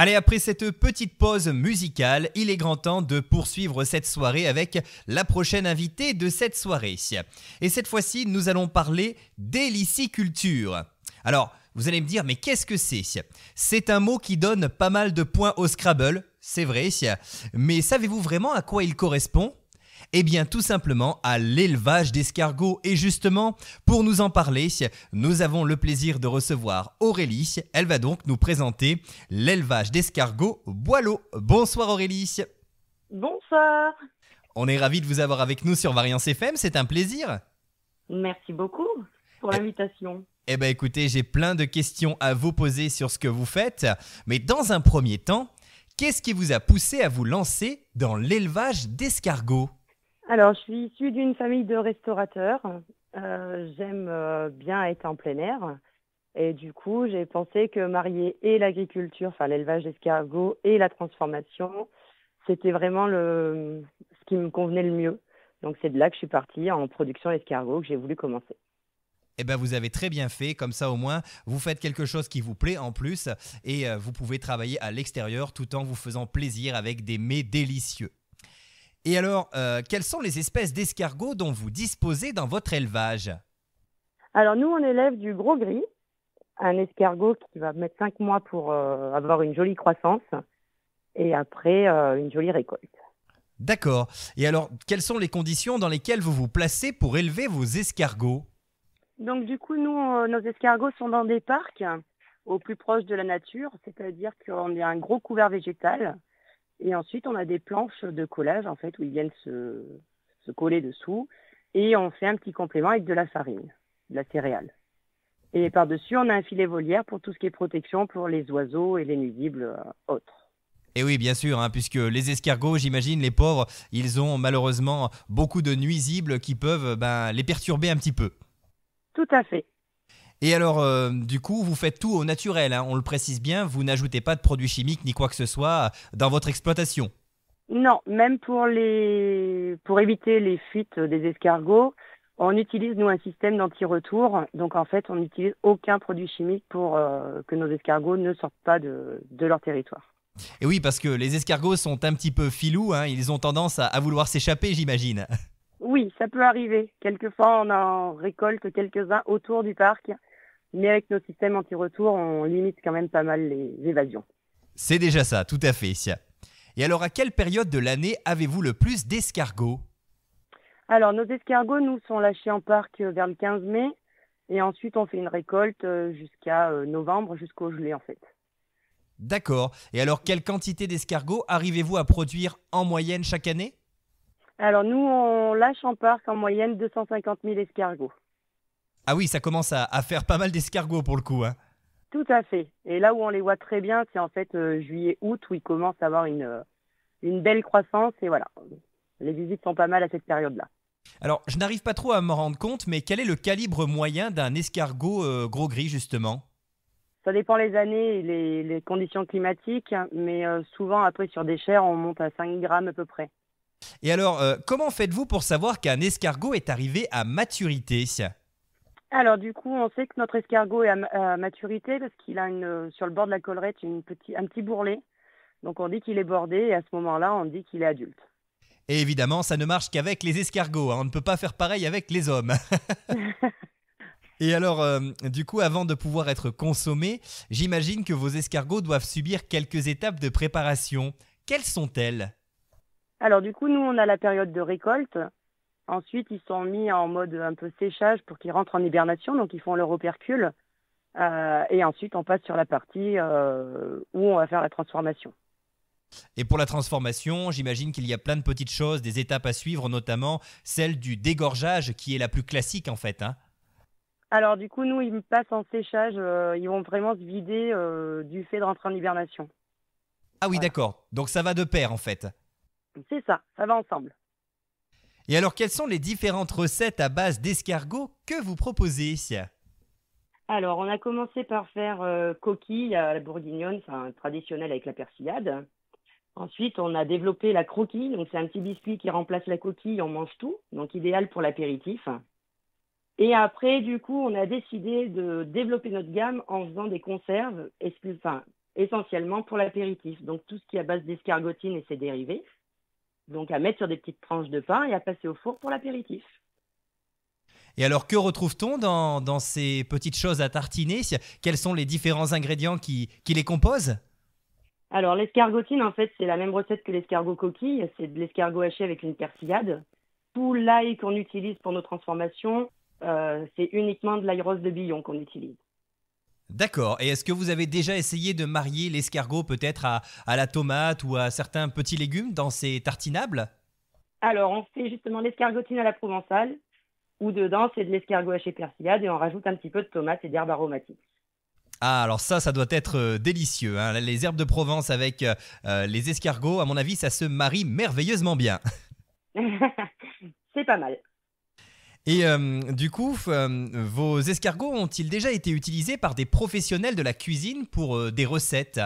Allez, après cette petite pause musicale, il est grand temps de poursuivre cette soirée avec la prochaine invitée de cette soirée. Et cette fois-ci, nous allons parler d'héliciculture. Alors, vous allez me dire, mais qu'est-ce que c'est? C'est un mot qui donne pas mal de points au Scrabble, c'est vrai, mais savez-vous vraiment à quoi il correspond? Eh bien, tout simplement à l'élevage d'escargots. Et justement, pour nous en parler, nous avons le plaisir de recevoir Aurélie. Elle va donc nous présenter l'élevage d'escargots Boileau. Bonsoir Aurélie. Bonsoir, On est ravis de vous avoir avec nous sur Variance FM, c'est un plaisir. merci beaucoup pour Eh, l'invitation. eh bien écoutez, j'ai plein de questions à vous poser sur ce que vous faites. Mais dans un premier temps, qu'est-ce qui vous a poussé à vous lancer dans l'élevage d'escargots? Alors, je suis issue d'une famille de restaurateurs. J'aime bien être en plein air. Et du coup, j'ai pensé que marier et l'agriculture, enfin l'élevage d'escargots et la transformation, c'était vraiment ce qui me convenait le mieux. Donc, c'est de là que je suis partie en production d'escargots que j'ai voulu commencer. Eh bien, vous avez très bien fait, comme ça au moins, vous faites quelque chose qui vous plaît en plus et vous pouvez travailler à l'extérieur tout en vous faisant plaisir avec des mets délicieux. Et alors, quelles sont les espèces d'escargots dont vous disposez dans votre élevage? Alors, nous, on élève du gros gris, un escargot qui va mettre 5 mois pour avoir une jolie croissance et après une jolie récolte. D'accord. Et alors, quelles sont les conditions dans lesquelles vous vous placez pour élever vos escargots? Donc du coup, nous, nos escargots sont dans des parcs au plus proche de la nature, c'est-à-dire qu'on a un gros couvert végétal et ensuite on a des planches de collage en fait où ils viennent se coller dessous et on fait un petit complément avec de la farine, de la céréale. Et par-dessus, on a un filet volière pour tout ce qui est protection pour les oiseaux et les nuisibles autres. Et oui, bien sûr, hein, puisque les escargots, j'imagine, les pauvres, ils ont malheureusement beaucoup de nuisibles qui peuvent les perturber un petit peu. Tout à fait. Et alors, du coup, vous faites tout au naturel, hein, on le précise bien, vous n'ajoutez pas de produits chimiques ni quoi que ce soit dans votre exploitation. Non, même pour éviter les fuites des escargots, on utilise nous un système d'anti-retour. Donc en fait, on n'utilise aucun produit chimique pour que nos escargots ne sortent pas de leur territoire. Et oui, parce que les escargots sont un petit peu filous, hein, ils ont tendance à vouloir s'échapper, j'imagine. Oui, ça peut arriver. Quelquefois, on en récolte quelques-uns autour du parc, mais avec nos systèmes anti-retour, on limite quand même pas mal les évasions. C'est déjà ça, tout à fait. Et alors, à quelle période de l'année avez-vous le plus d'escargots? Alors, nos escargots, nous, sont lâchés en parc vers le 15 mai, et ensuite, on fait une récolte jusqu'à novembre, jusqu'au gelée, en fait. D'accord. Et alors, quelle quantité d'escargots arrivez-vous à produire en moyenne chaque année? Alors, nous, on lâche en parc en moyenne 250 000 escargots. Ah oui, ça commence à faire pas mal d'escargots pour le coup, hein. Tout à fait. Et là où on les voit très bien, c'est en fait juillet-août, où ils commencent à avoir une belle croissance, et voilà. Les visites sont pas mal à cette période-là. Alors, je n'arrive pas trop à me rendre compte, mais quel est le calibre moyen d'un escargot gros gris, justement? Ça dépend les années et les conditions climatiques, mais souvent après sur des chairs, on monte à 5 grammes à peu près. Et alors, comment faites-vous pour savoir qu'un escargot est arrivé à maturité? Alors du coup, on sait que notre escargot est à maturité parce qu'il a sur le bord de la collerette un petit bourrelet. Donc on dit qu'il est bordé et à ce moment-là, on dit qu'il est adulte. Et évidemment, ça ne marche qu'avec les escargots, hein. On ne peut pas faire pareil avec les hommes. Et alors, du coup, avant de pouvoir être consommés, j'imagine que vos escargots doivent subir quelques étapes de préparation. Quelles sont-elles? Alors du coup, nous, on a la période de récolte. Ensuite, ils sont mis en mode un peu séchage pour qu'ils rentrent en hibernation, donc ils font leur opercule. Et ensuite, on passe sur la partie où on va faire la transformation. Et pour la transformation, j'imagine qu'il y a plein de petites choses, des étapes à suivre, notamment celle du dégorgeage, qui est la plus classique en fait, hein. Alors du coup, nous, ils passent en séchage, ils vont vraiment se vider du fait de rentrer en hibernation. Ah oui, Voilà. d'accord. Donc ça va de pair en fait. C'est ça, ça va ensemble. Et alors, quelles sont les différentes recettes à base d'escargots que vous proposez? Alors, on a commencé par faire coquille à la bourguignonne, enfin traditionnelle avec la persillade. Ensuite, on a développé la croquille, donc c'est un petit biscuit qui remplace la coquille, on mange tout, donc idéal pour l'apéritif. Et après, du coup, on a décidé de développer notre gamme en faisant des conserves, enfin, essentiellement pour l'apéritif. Donc tout ce qui est à base d'escargotine et ses dérivés. Donc à mettre sur des petites tranches de pain et à passer au four pour l'apéritif. Et alors, que retrouve-t-on dans ces petites choses à tartiner? Quels sont les différents ingrédients qui les composent? Alors l'escargotine, en fait, c'est la même recette que l'escargot coquille. C'est de l'escargot haché avec une persillade. Tout l'ail qu'on utilise pour nos transformations, c'est uniquement de l'ail rose de Billon qu'on utilise. D'accord. Et est-ce que vous avez déjà essayé de marier l'escargot peut-être à la tomate ou à certains petits légumes dans ces tartinables? Alors on fait justement l'escargotine à la provençale, où dedans c'est de l'escargot haché persillade et on rajoute un petit peu de tomate et d'herbes aromatiques. Ah, alors ça doit être délicieux, hein. Les herbes de Provence avec les escargots, à mon avis, ça se marie merveilleusement bien. C'est pas mal. Et du coup, vos escargots ont-ils déjà été utilisés par des professionnels de la cuisine pour des recettes?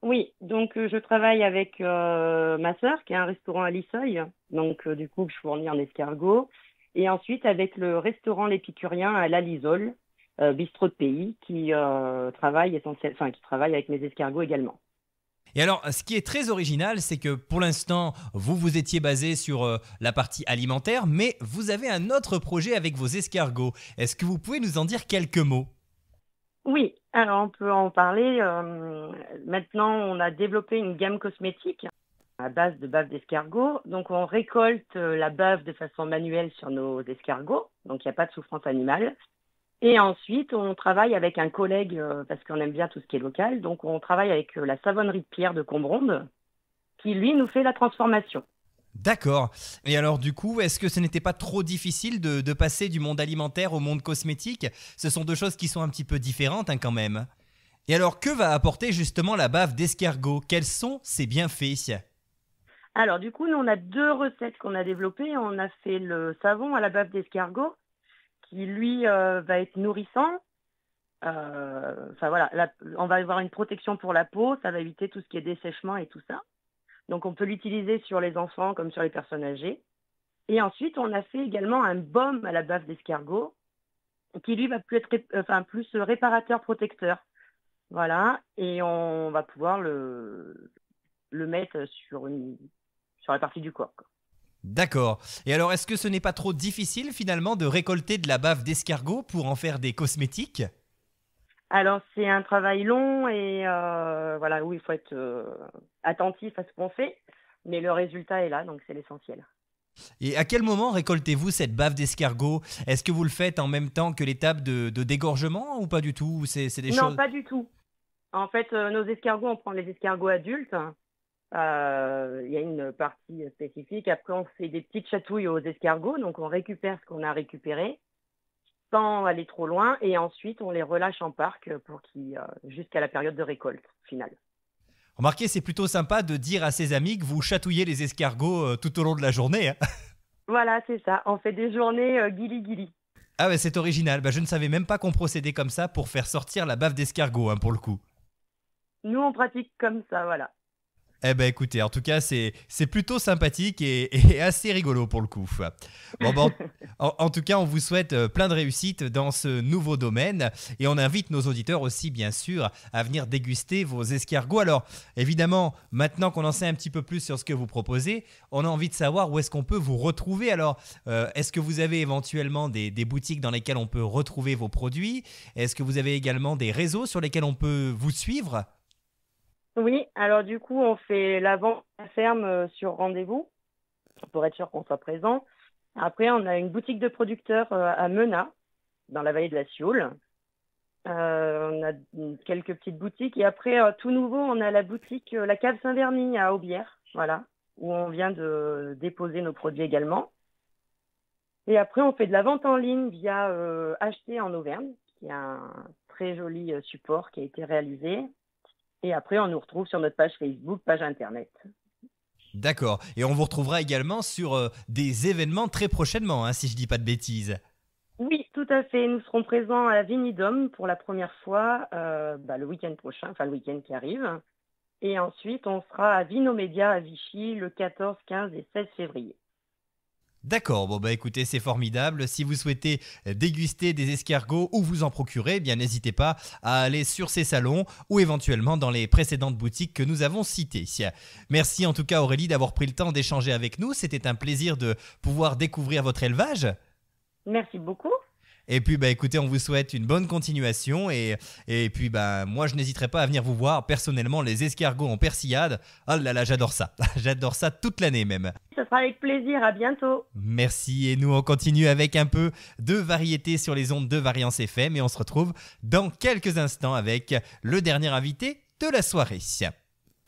Oui, donc je travaille avec ma sœur qui a un restaurant à Lissoy, donc du coup je fournis en escargot, et ensuite avec le restaurant L'Épicurien à La Lisole, bistrot de pays, qui travaille avec mes escargots également. Et alors, ce qui est très original, c'est que pour l'instant, vous étiez basé sur la partie alimentaire, mais vous avez un autre projet avec vos escargots. Est-ce que vous pouvez nous en dire quelques mots? Oui, alors on peut en parler. Maintenant, on a développé une gamme cosmétique à base de bave d'escargot. Donc, on récolte la bave de façon manuelle sur nos escargots. Donc, il n'y a pas de souffrance animale. Et ensuite, on travaille avec un collègue, parce qu'on aime bien tout ce qui est local. Donc, on travaille avec la savonnerie de Pierre de Combronde, qui, lui, nous fait la transformation. D'accord. Et alors du coup, est-ce que ce n'était pas trop difficile de passer du monde alimentaire au monde cosmétique? Ce sont deux choses qui sont un petit peu différentes, hein, quand même. Et alors, que va apporter justement la bave d'escargot? Quels sont ses bienfaits? Alors, du coup, nous, on a deux recettes qu'on a développées. On a fait le savon à la bave d'escargot, qui, lui, va être nourrissant. Enfin voilà, on va avoir une protection pour la peau, ça va éviter tout ce qui est dessèchement et tout ça. Donc on peut l'utiliser sur les enfants comme sur les personnes âgées. Et ensuite, on a fait également un baume à la bave d'escargot qui lui va plus être plus réparateur protecteur. Voilà, et on va pouvoir le mettre sur la partie du corps, quoi. D'accord. Et alors, est-ce que ce n'est pas trop difficile finalement de récolter de la bave d'escargot pour en faire des cosmétiques? Alors c'est un travail long et voilà, où il faut être attentif à ce qu'on fait, mais le résultat est là, donc c'est l'essentiel. Et à quel moment récoltez-vous cette bave d'escargot? Est-ce que vous le faites en même temps que l'étape de dégorgement ou pas du tout? Ou c'est des Non, choses... pas du tout. En fait, nos escargots, on prend les escargots adultes. Il y a une partie spécifique. Après, on fait des petites chatouilles aux escargots. Donc, on récupère ce qu'on a récupéré sans aller trop loin. Et ensuite, on les relâche en parc jusqu'à la période de récolte finale. Remarquez, c'est plutôt sympa de dire à ses amis que vous chatouillez les escargots tout au long de la journée, hein. Voilà, c'est ça. On fait des journées guili-guili. Ah ouais, c'est original. Bah, je ne savais même pas qu'on procédait comme ça pour faire sortir la bave d'escargot, hein, pour le coup. Nous, on pratique comme ça, voilà. Eh ben écoutez, en tout cas, c'est plutôt sympathique et assez rigolo pour le coup. Bon, bon, en tout cas, on vous souhaite plein de réussite dans ce nouveau domaine et on invite nos auditeurs aussi, bien sûr, à venir déguster vos escargots. Alors, évidemment, maintenant qu'on en sait un petit peu plus sur ce que vous proposez, on a envie de savoir où est-ce qu'on peut vous retrouver. Alors, est-ce que vous avez éventuellement des boutiques dans lesquelles on peut retrouver vos produits? Est-ce que vous avez également des réseaux sur lesquels on peut vous suivre? Oui, alors du coup, on fait la vente à la ferme sur rendez-vous pour être sûr qu'on soit présent. Après, on a une boutique de producteurs à Menat, dans la vallée de la Sioule. On a quelques petites boutiques. Et après, tout nouveau, on a la boutique La Cave Saint-Verny à Aubière, voilà, où on vient de déposer nos produits également. Et après, on fait de la vente en ligne via Acheter en Auvergne, qui est un très joli support qui a été réalisé. Et après, on nous retrouve sur notre page Facebook, page Internet. D'accord. Et on vous retrouvera également sur des événements très prochainement, hein, si je dis pas de bêtises. Oui, tout à fait. Nous serons présents à la Vinidome pour la première fois le week-end prochain, enfin le week-end qui arrive. Et ensuite, on sera à Vinomédia à Vichy le 14, 15 et 16 février. D'accord, bon bah écoutez, c'est formidable. Si vous souhaitez déguster des escargots ou vous en procurer, eh bien n'hésitez pas à aller sur ces salons ou éventuellement dans les précédentes boutiques que nous avons citées. Merci en tout cas Aurélie d'avoir pris le temps d'échanger avec nous. C'était un plaisir de pouvoir découvrir votre élevage. Merci beaucoup. Et puis bah écoutez, on vous souhaite une bonne continuation et puis bah moi je n'hésiterai pas à venir vous voir personnellement les escargots en persillade. Oh là là, j'adore ça. J'adore ça toute l'année même. Ce sera avec plaisir, à bientôt. Merci et nous on continue avec un peu de variété sur les ondes de Variance FM et on se retrouve dans quelques instants avec le dernier invité de la soirée.